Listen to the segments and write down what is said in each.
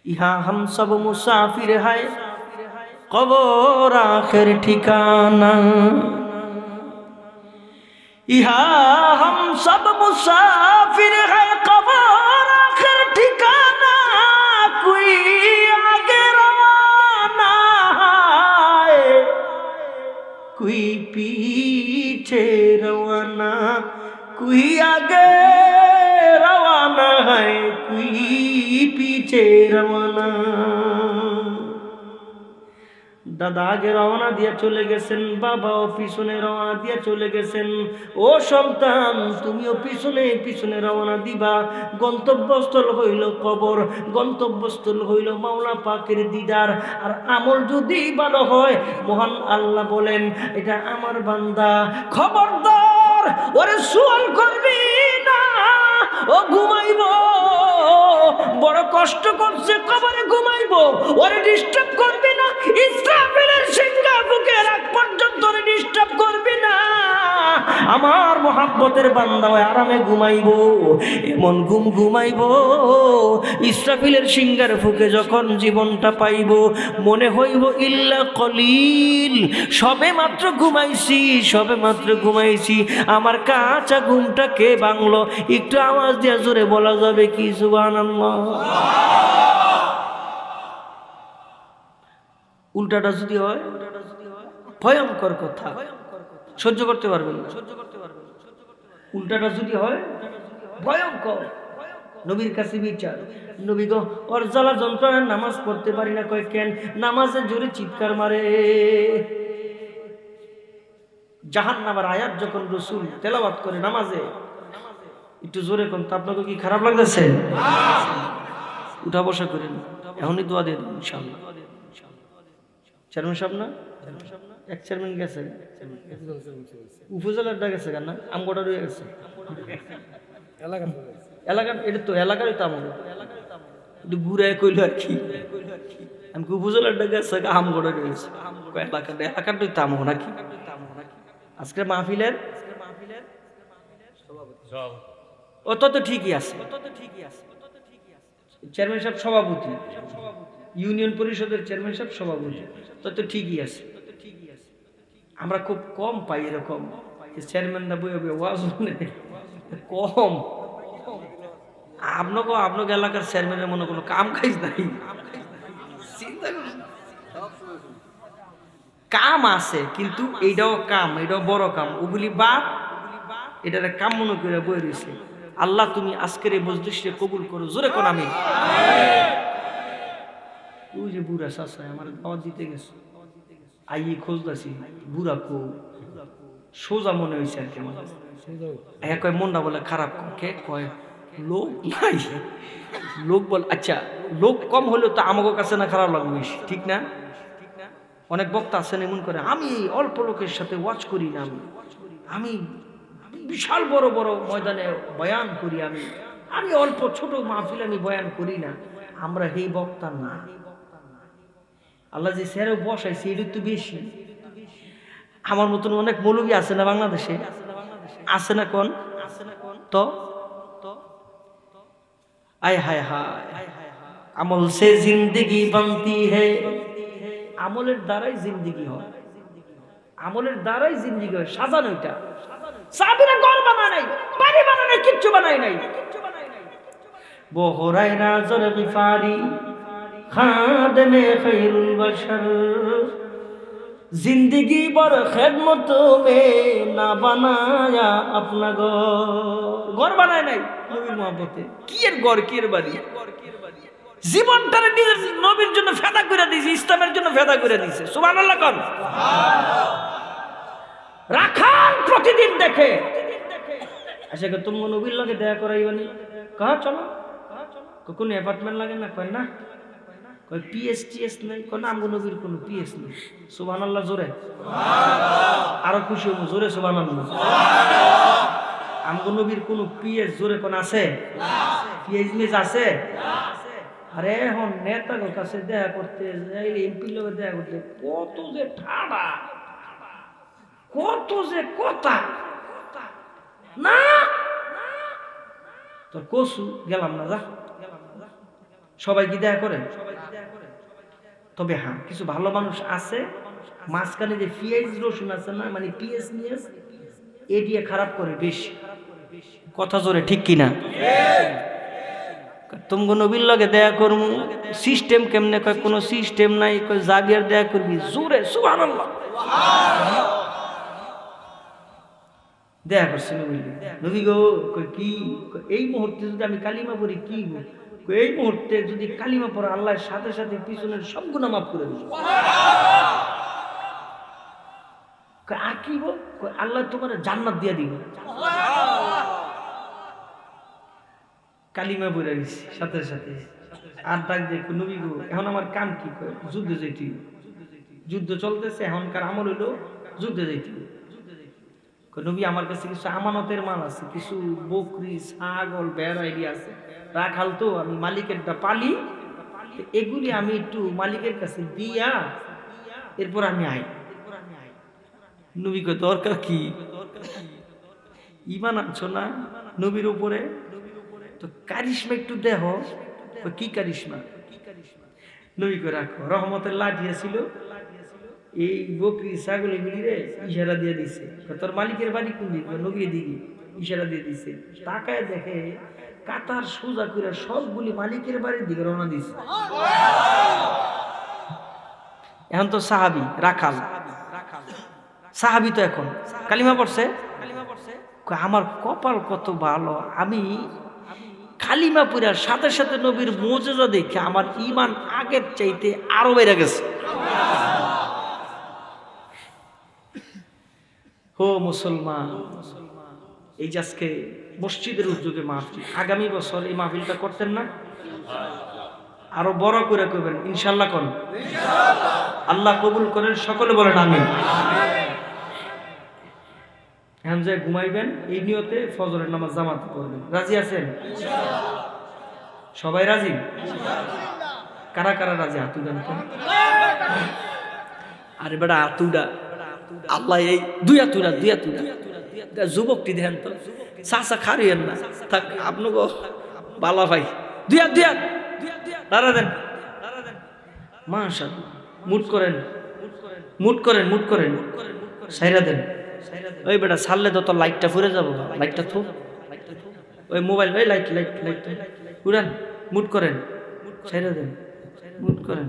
यहाँ हम सब मुसाफिर है, कब्र आखिर ठिकाना। यहाँ हम सब मुसाफिर है, कब्र आखिर ठिकाना। कोई आगे रवाना है, कोई पीछे रवाना। कोई आगे रवाना है, कोई पीछे रवाना। দাদা আগে রওনা দিয়ে চলে গেছেন, বাবাও পিছনে রওনা দিয়ে চলে গেছেন। ও সন্তান, তুমিও পিছনে পিছনে রওনা দিবা। গন্তব্যস্থল হইল কবর, গন্তব্যস্থল হইল মাওলা পাকের দিদার। আর আমল যদি ভালো হয়, মহান আল্লাহ বলেন, এটা আমার বান্দা, খবরদার ওরে সুয়াল করবি না, ও ঘুমাইব, বড় কষ্ট করছে, কবরে ঘুমাইব, ওরে ডিস্টার্ব করবি না। ইসরাফিলের সিংহা বুকে রাখ পর্যন্ত ওরে ডিস্টার্ব করবি না। আমার মহাব্বতের বান্দা ওই আরামে ঘুমাইব, এমন ঘুম ঘুমাইব, ইসরাফিলের সিংহার ফুকে যখন জীবনটা পাইব, মনে হইব ইল্লা কলিল, সবে মাত্র ঘুমাইছি, সবে মাত্র ঘুমাইছি। আমার কাঁচা ঘুমটা কে ভাঙলো? একটু আওয়াজ দিয়ে জোরে বলা যাবে কি সুবহানাল্লাহ? উল্টাটা যদি হয় ভয়ঙ্কর কথা, সহ্য করতে পারবেন না। উল্টাটা যদি হয় ভয়ঙ্কর। নবীর কাছে বিচার, নবী গো ওর জ্বালা যন্ত্রণায় নামাজ পড়তে পারি না। কয় কেন? নামাজে জোরে চিৎকার মারে। জাহান্নামের আয়াত যখন রাসূল তেলাওয়াত করে নামাজে, একটু জোরে কোন, তা আপনাকে কি খারাপ লাগতেছে? উঠা বসা করেন, এখনই দোয়া দেন ইনশাআল্লাহ। চেয়ারম্যান সাহেব না, এক চেয়ারম্যান গেছে, উপজেলারটা গেছে কেন না, আমগোটা রয়ে গেছে এলাকার, এটা তো এলাকারই তো আমগো একটু ঘুরায় কইল আর কি। আমি উপজেলারটা গেছে, আমগোটা রয়ে গেছে, এলাকারটাই তো আমগো নাকি। আজকে মাহফিলের ও তো ঠিকই আছে, চেয়ারম্যান সাহেব সভাপতি, ইউনিয়ন পরিষদের চেয়ারম্যান সাহেব সভাপতি, তো ঠিকই আছে। আমরা খুব কম পাই এরকম চেয়ারম্যানরা বই ওয়াজ শুনে, কম। আপনাকে এলাকার চেয়ারম্যানের মনে কোনো কাম কাজ নাই, কাম আছে কিন্তু এইটাও কাম, এইটাও বড় কাম, ওগুলি বাপ, এটার কাম মনে করে বই রয়েছে। আল্লাহ তুমি আজকের এই মজলিসে কবুল করো, জোরে কোন আমি। ওই যে বুড়া চাচা আমার দাওয়াত দিতে গেছে, আইয়ে খোঁজদাছি, বুড়া কো সোজা মনে হয়েছে আর কি। আমার কয় মনটা বলে খারাপ, কে কয় লোক নাই, লোক বল, আচ্ছা লোক কম হলেও তো আমাকে কাছে না খারাপ লাগবে, ঠিক না? অনেক বক্তা আছেন এমন করে, আমি অল্প লোকের সাথে ওয়াচ করি না, আমি বিশাল বড় বড় ময়দানে বয়ান করি, আমি অল্প ছোট মাহফিল আমি বয়ান করি না। আমরা এই বক্তা না, আল্লাহ যে স্যারও বসাইছে এটা তো বেশি। আমার মতন অনেক মৌলবী আছে না বাংলাদেশে, আছে না কোন? তো আয় হায় হায়, আমল সে জিন্দগি বানতি হ্যায়, আমলের দ্বারাই জিন্দগি হয়, আমলের দ্বারাই জিন্দগি হয়। সাজানো এটা, সাহাবীরা ঘর বানায় নাই, বাড়ি বানায় নাই, কিচ্ছু বানায় নাই। আবু হুরায়রা যুল গিফারি খাদেমে খায়রুল বাশার, জিন্দগি বড় খেদমত মে না বানায়া আপনা ঘর বানায় নাই নবীর মহব্বতে। কি এর ঘর, কি এর বাড়ি? জীবনটারে নিজের নবীর জন্য ফেদা করে দিয়েছে, ইসলামের জন্য ফেদা করে দিয়েছে। সুবহানাল্লাহ কোন। রাখাল প্রতিদিন দেখে, আচ্ছা তুমি নবীর লগে দেখা করাইবানি, কাহা চলো, কোন অ্যাপার্টমেন্ট লাগে না, কয় না, কয় পিএসটিএস নাই, কোন আমগো নবীর কোন পিএস নেই। সুবহানাল্লাহ জোরে, আরো খুশি হবো জোরে সুবহানাল্লাহ। আমগো নবীর কোন পিএস জোরে কোন আছে? পিএইচমিস আছে? আরে এখন নেতাদের কাছে দেখা করতে যাইলে, এমপির লগে দেখা করতে কত যে ঠাড়া, কত যে কথা না, তোর কসু গেলাম না, যা সবাই কি দেখা করে? তবে হ্যাঁ, কিছু ভালো মানুষ আছে মাঝখানে যে পিএইচ রসুন আছে না, মানে পিএস নিয়ে এ দিয়ে খারাপ করে বেশি। কথা জোরে ঠিক কিনা? তুমি নবীর লগে দেখা করবো, সিস্টেম কেমনে? কয় কোনো সিস্টেম নাই, কয় যাবি আর দেখা করবি জোরে সুবহানাল্লাহ। দেখা করছি নবী গো, কি এই মুহূর্তে যদি আমি কালিমা পড়ি কি গো, এই মুহূর্তে যদি কালিমা পড়ে আল্লাহর সাথে সাথে পিছনের সব গুনাহ মাফ করে দিবে। আর কি গো, আল্লাহ তোমার জান্নাত দিয়ে দিবে। কালিমা পড়ে গেছি সাথে সাথে। আর ডাক দিয়ে নবী গো, এখন আমার কাম কি? যুদ্ধে যাইতে, যুদ্ধ চলতেছে, এখনকার আমল হইলো যুদ্ধে যাইতে। নবী আমার কাছে কিছু আমানতের মাল আছে, কিছু বকরি ছাগল ভেড়া এগুলি আছে, রাখাল তো আমি মালিকেরটা পালি, এগুলি আমি একটু মালিকের কাছে দিয়া এরপর আমি আই। নবী কয় দরকার কি? ঈমান আনছো না নবীর উপরে? তো কারিশমা একটু দেহ। কি কারিশমা? নবী কয় রাখো। রহমতের লাঠি ছিল, এই বকরি ছাগল এগুলি রে ইশারা দিয়ে দিছে, তোর মালিকের বাড়ি কোন দিকে? নবী দিকে ইশারা দিয়ে দিছে। তাকায় দেখে কাতার সোজা করে সবগুলি মালিকের বাড়ির দিকে রওনা দিছে। এখন তো সাহাবী, রাখাল সাহাবী তো এখন কালিমা পড়ছে। আমার কপাল কত ভালো, আমি কালিমা পড়ার সাথে সাথে নবীর মুজিজা দেখে আমার ঈমান আগের চাইতে আরো বেড়ে গেছে। ও মুসলমান, এই যে আজকে মসজিদের উদ্যোগে মাহফিল, আগামী বছর এই মাহফিলটা করতেন না? আরো বড় করে করবেন ইনশাআল্লাহ। কোন আল্লাহ কবুল করেন, সকলে বলেন আমিন। এখন যে ঘুমাইবেন এই নিয়তে ফজরের নামাজ জামাত পড়বেন। রাজি আছেন? সবাই রাজি? কারা কারা রাজি? হাত উঠান তো। আরে বেটা আতুডা, আল্লাহ এই দুই আতুডা যুবকটি দেন তো, চাচা খারিয়েন না থাক আপনাকে বালা ভাই, দুই হাত দাঁড়া দেন। মাশাআল্লাহ, মুট করেন সাইরা দেন। ওই বেটা ছাড়লে তো তোর লাইটটা ফুরে যাবো, লাইটটা থো, ওই মোবাইল, ওই লাইট উড়ান, মুট করেন সাইরা দেন, মুট করেন,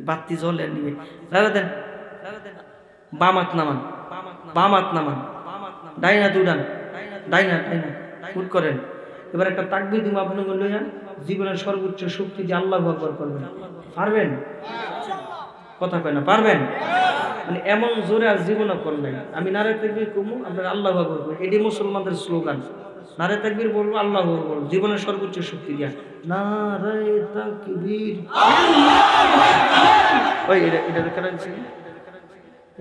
বাতি জ্বলে নিবে, দাঁড়া দেন। বামাত নামান, ডাইনা উড়ান, ডাইনা মুট করেন। এবার একটা তাকবীর দিব আপনি লইয়া, জীবনের সর্বোচ্চ শক্তি দিয়ে আল্লাহু আকবার করবেন। পারবেন? কথা কয় না, পারবেন? মানে এমন জোরে আর জীবনে করবেন। আমি নারে তাকবীর কমু, আপনার আল্লাহু আকবার করবেন। এটি মুসলমানদের স্লোগান। নারে তাকবীর বলবো, আল্লাহু আকবার বলবো, জীবনের সর্বোচ্চ শক্তি দিয়া নারে তাকবীর। ওই এটা কারণ ছিল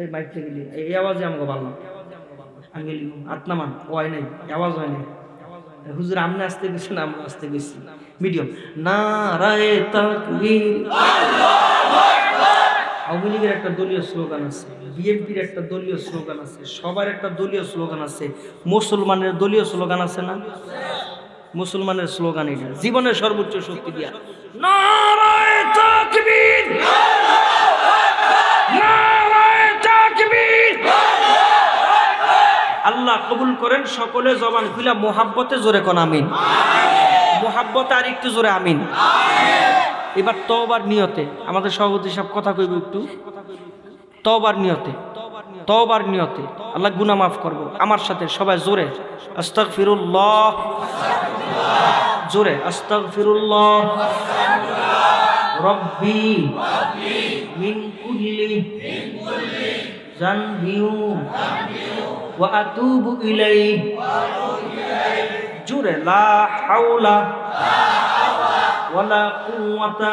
এই মাইক থেকে এই আওয়াজে আমাকে ভালো আঙ্গেলি আত্মামান ওয়াই নাই, আওয়াজ হয় নাই। হুজুর আমনে আসতে গেছেন, আমরা আসতে গেছি মিডিয়াম। নারে তাকবীর। আওয়ামী লীগের একটা দলীয় স্লোগান আছে, বিএনপির একটা দলীয় স্লোগান আছে, সবার একটা দলীয় স্লোগান আছে, মুসলমানের দলীয় স্লোগান আছে না? মুসলমানের স্লোগান এটা, জীবনের সর্বোচ্চ শক্তি দিয়া নারে তাকবীর, নারে তাকবীর। আল্লাহ কবুল করেন, সকলে জবান খুলা মোহাব্বতে জোরে কোন আমিন। মোহাব্বতে আর একটু জোরে আমিন। এবার তওবার নিয়তে আমাদের সভাপতি সব কথা কইব একটু। তওবার নিয়তে আল্লাহ গুনাহ মাফ করব। আমার সাথে সবাই জোরে আস্তাগফিরুল্লাহ, জোরে আস্তাগফিরুল্লাহ রব্বি মিন কুল্লি যানবি ওয়া আতুবু ইলাইহি, জোরে লা হাওলা ওয়ালা কুওয়াতা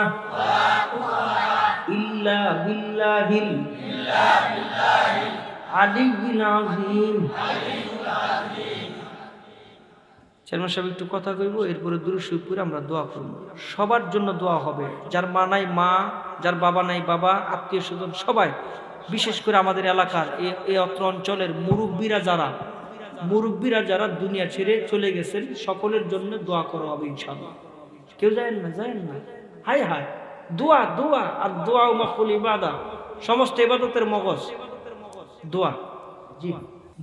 ইল্লা বিল্লাহিল আলিয়্যিল আযীম। চেয়ারম্যান সাহেব একটু কথা কইব, এরপরে দুরূদ শরীফ পড়ে আমরা দোয়া করব। সবার জন্য দোয়া হবে, যার মা নাই মা, যার বাবা নাই বাবা, আত্মীয় স্বজন সবাই, বিশেষ করে আমাদের এলাকার এই অত্র অঞ্চলের মুরব্বীরা যারা দুনিয়া ছেড়ে চলে গেছেন, সকলের জন্য দোয়া করা হবে ইনশাআল্লাহ। কেউ যায় না হায় হায়, দোয়া দোয়া আর দোয়া মাকুল ইবাদা, সমস্ত ইবাদতের মগজ দোয়া। জি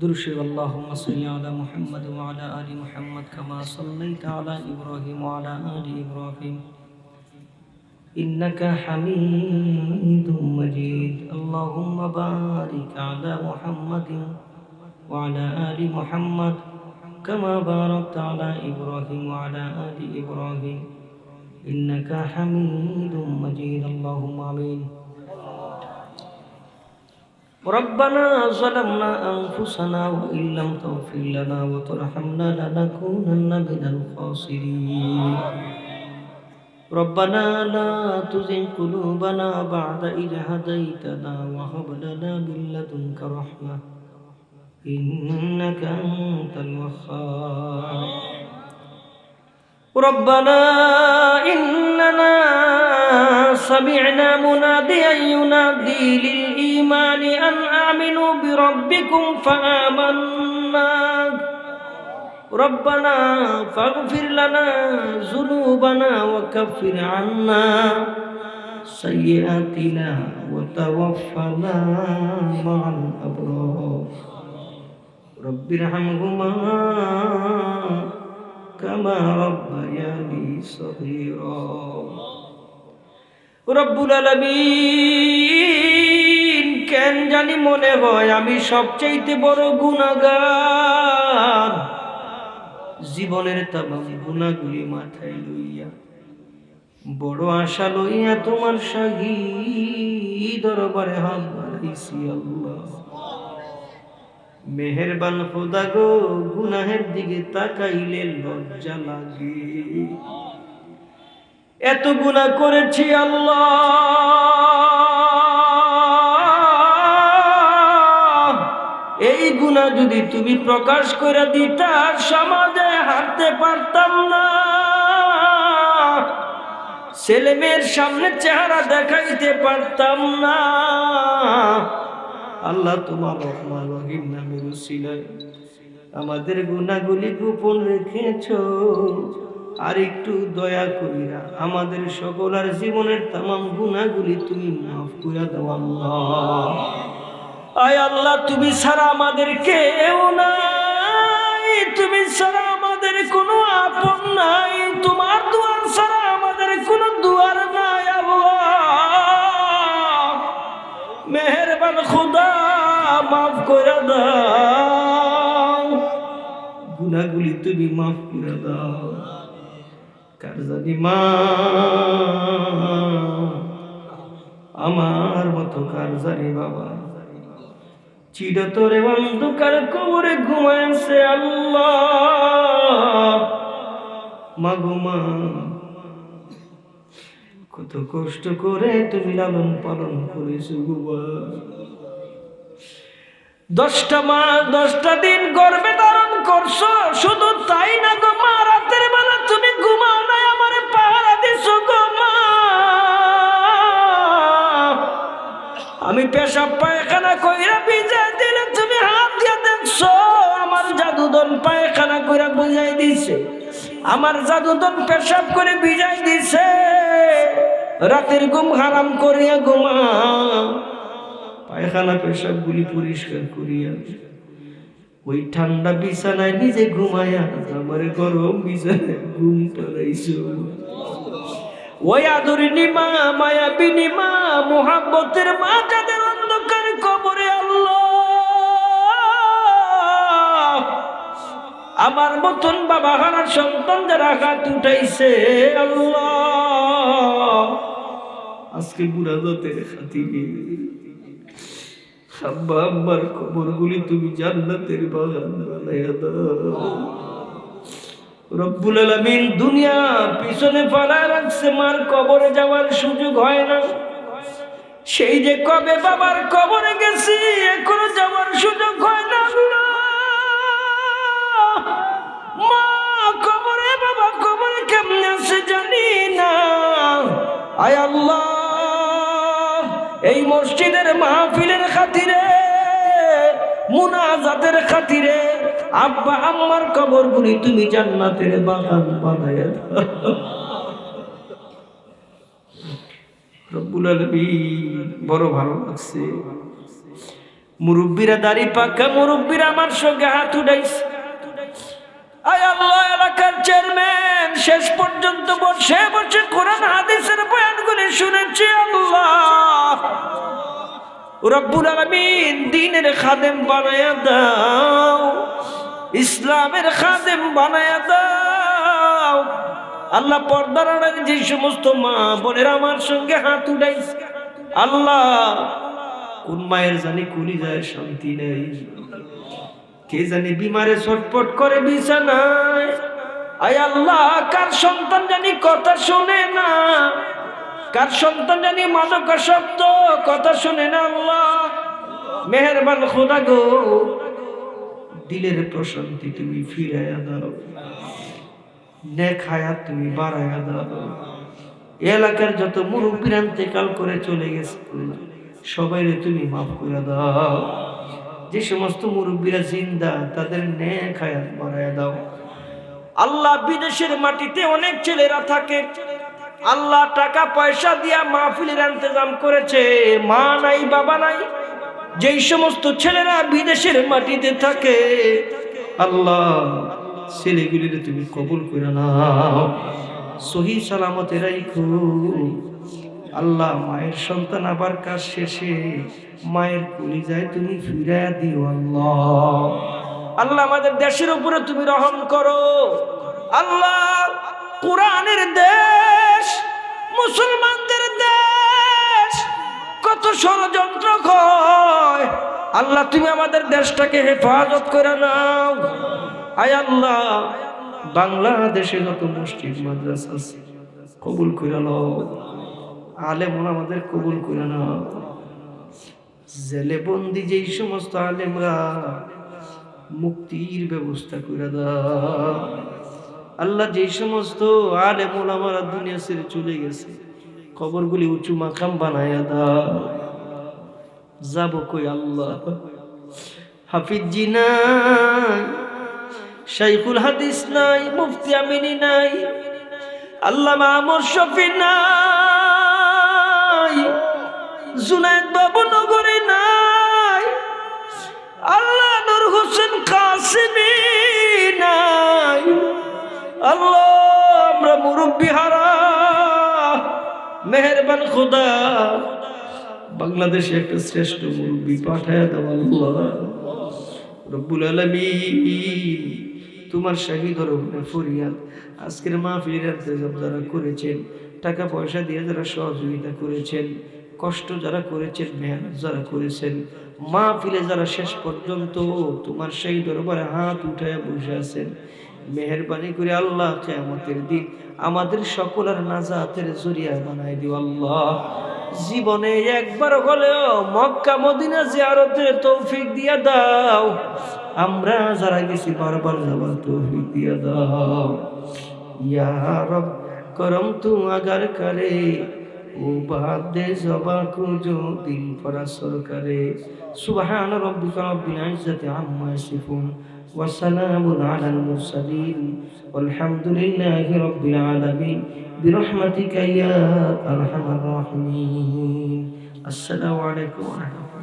দুরুশি আল্লাহুম্মা সাল্লি আলা মুহাম্মাদ ওয়া আলা আলি মুহাম্মাদ কামা সাল্লাইতা আলা ইব্রাহিম ওয়া আলা আলি ইব্রাহিম ইন্নাকা হামিদুম মাজিদ। আল্লাহুম্মা বারিক আলা মুহাম্মাদিন ওয়া আলা আলি মুহাম্মাদ কামা বারাকতা আলা ইব্রাহিম ওয়া আলা আলি ইব্রাহিম ইন্নাকা হামিদুম মাজিদ। আল্লাহুম্মা আমিন। ربنا ظلمنا أنفسنا وإن لم تغفر لنا وترحمنا لنكونن من الخاسرين ربنا لا تزغ قلوبنا بعد إذ هديتنا وهب لنا من لدنك رحمة إنك أنت الوهاب ربنا إننا سمعنا مناديا ينادي للإيمان أن آمنوا بربكم فآمنا ربنا فاغفر لنا ذنوبنا وكفر عنا سيئاتنا وتوفنا مع الأبرار رب ارحمهما كما ربياني صغيرا রব্বুল আলামিন, কেন জানি মনে হয় আমি সবচাইতে বড় গুনাহগার। জীবনের তামাম গুনাহগুলি মাথায় লইয়া বড় আশা লইয়া তোমার শাহী দরবারে হাত বাড়াইছি আল্লাহ। মেহেরবান খোদা গো, গুনাহের দিকে তাকাইলে লজ্জা লাগে। এত গুনাহ করেছি আল্লাহ, এই গুনাহ যদি তুমি প্রকাশ করে দিতা সমাজে হাঁটতে পারতাম না, ছেলে মেয়ের সামনে চেহারা দেখাইতে পারতাম না। আল্লাহ তোমার রহমান রহিম নামের উসিলায় আমাদের গুনাহগুলি গোপন রেখেছো, আর একটু দয়া কইরা আমাদের সকলের জীবনের তামাম গুনাহগুলি তুমি মাফ করে দাও আল্লাহ। আয় আল্লাহ, তুমি ছাড়া আমাদের কেউ নাই, তুমি ছাড়া আমাদের কোনো আপন নাই, তোমার দুয়ার ছাড়া আমাদের কোনো দুয়ার নাই আল্লাহ। মেহেরবান খোদা, মাফ করে দাও, গুনাহগুলি তুমি মাফ করে দাও। কার জানি মা আমার মতো, কার জানি বাবা চিরতরে অন্ধকার কবরে ঘুমাইছে আল্লাহ। মাগো মা, কত কষ্ট করে তুমি লালন পালন করেছো গো মা। 10টা মাস 10টা দিন গর্ভে ধারণ করছো, শুধু তাই না গো মা, রাতের বেলা তুমি ঘুমাও না, আমারে পাহারা দিছো গো মা। আমি পেশাব পায়খানা কইরা ভিজাই দিলে তুমি হাত দিয়ে দেখছো, আমার জাদুদন পায়খানা কইরা বুঝাই দিছে, আমার জাদুদন পেশাব করে ভিজাই দিছে। রাতের ঘুম হারাম করিয়া ঘুমা, পায়খানা পেশাব গুলি পরিষ্কার করিয়া ওই ঠান্ডা বিছানায় নিজে ঘুমায়া আমার গরম বিছানায় ঘুম পাড়াইছো। ওই আদরিনী মা, মায়াবিনী মা, মোহাব্বতের মা, যাদের অন্ধকার কবরে আল্লাহ আমার মতন বাবা হারার সন্তান যারা হাত উঠাইছে আল্লাহ, আজকে বুড়া জাতের খাতিরে আব্বা আম্মার কবরগুলি তুমি জান্নাতের বাগান বানাইয়া দাও। রব্বুল আলামিন, দুনিয়া পিছনে ফালায় রাখছে, মার কবরে যাওয়ার সুযোগ হয় না। সেই যে কবে বাবার কবরে গেছি, এখনো যাওয়ার সুযোগ হয় না। মা কবরে, বাবা কবরে কেমনে আছে জানি না। আয় আল্লাহ, এই মসজিদের মাহফিলের খাতিরে, মুনাজাতের খাতিরে আব্বা আম্মার কবরগুলি তুমি জান্নাতের বাগান বানায়া দাও। রব্বুল আলামিন বড় ভালো লাগছে। মুরব্বীরা দাড়ি পাকা মুরব্বীরা আমার সঙ্গে হাত উঠাইছে। আয় আল্লাহ, এলাকার চেয়ারম্যান শেষ পর্যন্ত বসে বসে কোরআন হাদিসের বয়ানগুলি শুনেছি। আল্লাহ রব্বুল আলামিন দ্বীনের খাদেম বানায়া দাও, ইসলামের খাদেম বানায়া দাও। আল্লাহ পর্দার আড়ালে যে সমস্ত মা বোনেরা আমার সঙ্গে হাত উঠাইছে, আল্লাহ কোন মায়ের জানি কলিজায় শান্তি নেই, কে জানি বিমারে ছটফট করে বিছানায়। আয় আল্লাহ, কার সন্তান জানি কথা শোনে না, কার সন্তান জানি মাদকাসক্ত কথা শোনে না। আল্লাহ মেহেরবান খোদা গো, দিলের প্রশান্তি তুমি ফিরাইয়া দাও, নেক হায়াত তুমি বাড়াইয়া দাও। এলাকার যত মুরব্বীরা ইন্তেকাল করে চলে গেছে সবাইরে তুমি মাফ করে দাও। যে সমস্ত মুরব্বীরা জিন্দা তাদের নেক হায়াত বাড়াইয়া দাও। আল্লাহ বিদেশের মাটিতে অনেক ছেলেরা থাকে, আল্লাহ টাকা পয়সা দিয়া মাহফিলের ইন্তজাম করেছে, মা নাই বাবা নাই। যেই সমস্ত ছেলেরা বিদেশের মাটিতে থাকে, আল্লাহ ছেলেগুলিরে তুমি কবুল করে নাও, সহি সালামতে রাখো। আল্লাহ মায়ের সন্তান আবার কাজ শেষে মায়ের কলিজায় তুমি ফিরাইয়া দিও। আল্লাহ আল্লাহ আমাদের দেশের উপরে তুমি রহম করো। আল্লাহ কোরআনের দেশ, মুসলমানদের দেশ, কত ষড়যন্ত্র হয়, আল্লাহ তুমি আমাদের দেশটাকে হেফাজত করে নাও। আয় আল্লাহ বাংলাদেশে যত মসজিদ মাদ্রাসা আছে কবুল করে নাও, আলেম ওলামাদের কবুল করে নাও। জেলে বন্দি যেই সমস্ত আলেমরা মুক্তির ব্যবস্থা করে দাও। আল্লাহ যেই সমস্ত আলেম ওলামারা দুনিয়া ছেড়ে চলে গেছে কবরগুলি উঁচু মাকাম বানায়া দাও। যাবো কই আল্লাহ? হাফিজ জি নাই, শাইখুল হাদিস নাই, মুফতি আমিনী নাই, আল্লামা আমর শফি নাই, জুনায়েদ বাবু নগরে নাই, আল্লাহ নূর হোসেন কাসিমি নাই। আল্লাহ আমরা মুরব্বি হারা, মেহেরবান খোদা বাংলাদেশে একটা শ্রেষ্ঠ মুরব্বি পাঠায় দাও। আল্লাহ রব্বুল আলামিন তোমার শাহী দরবারে ফরিয়াদ, আজকের মাহফিলের ইন্তজাম যারা করেছেন, টাকা পয়সা দিয়ে যারা সহযোগিতা করেছেন, কষ্ট যারা করেছেন, মেহনত যারা করেছেন, মাহফিলে যারা শেষ পর্যন্ত তোমার শাহী দরবারে হাত উঠায় বসে আছেন, মেহেরবানি করে আল্লাহ কিয়ামতের দিন আমাদের সকলের নাজাতের জরিয়া বানাই দিও। আল্লাহ জীবনে একবার হলেও মক্কা মদিনা জিয়ারতের তৌফিক দিয়া দাও। আমরা যারা গেছি বারবার যাবার তৌফিক দিয়া দাও। ইয়া রব করম তু আগার করে ও বাদ দে জবা কো জো দিল পরা সরকারে। সুবহান রাব্বিকা রাব্বিল ইজ্জাতি আম্মা ইয়াসিফুন ওয়া সালামুন আলাল মুরসালিন ওয়ালহামদুলিল্লাহি রাব্বিল আলামিন বিরহমাতিকা ইয়া আরহামার রাহিমিন। আসসালামু আলাইকুম ওয়া রাহমাতুল্লাহ।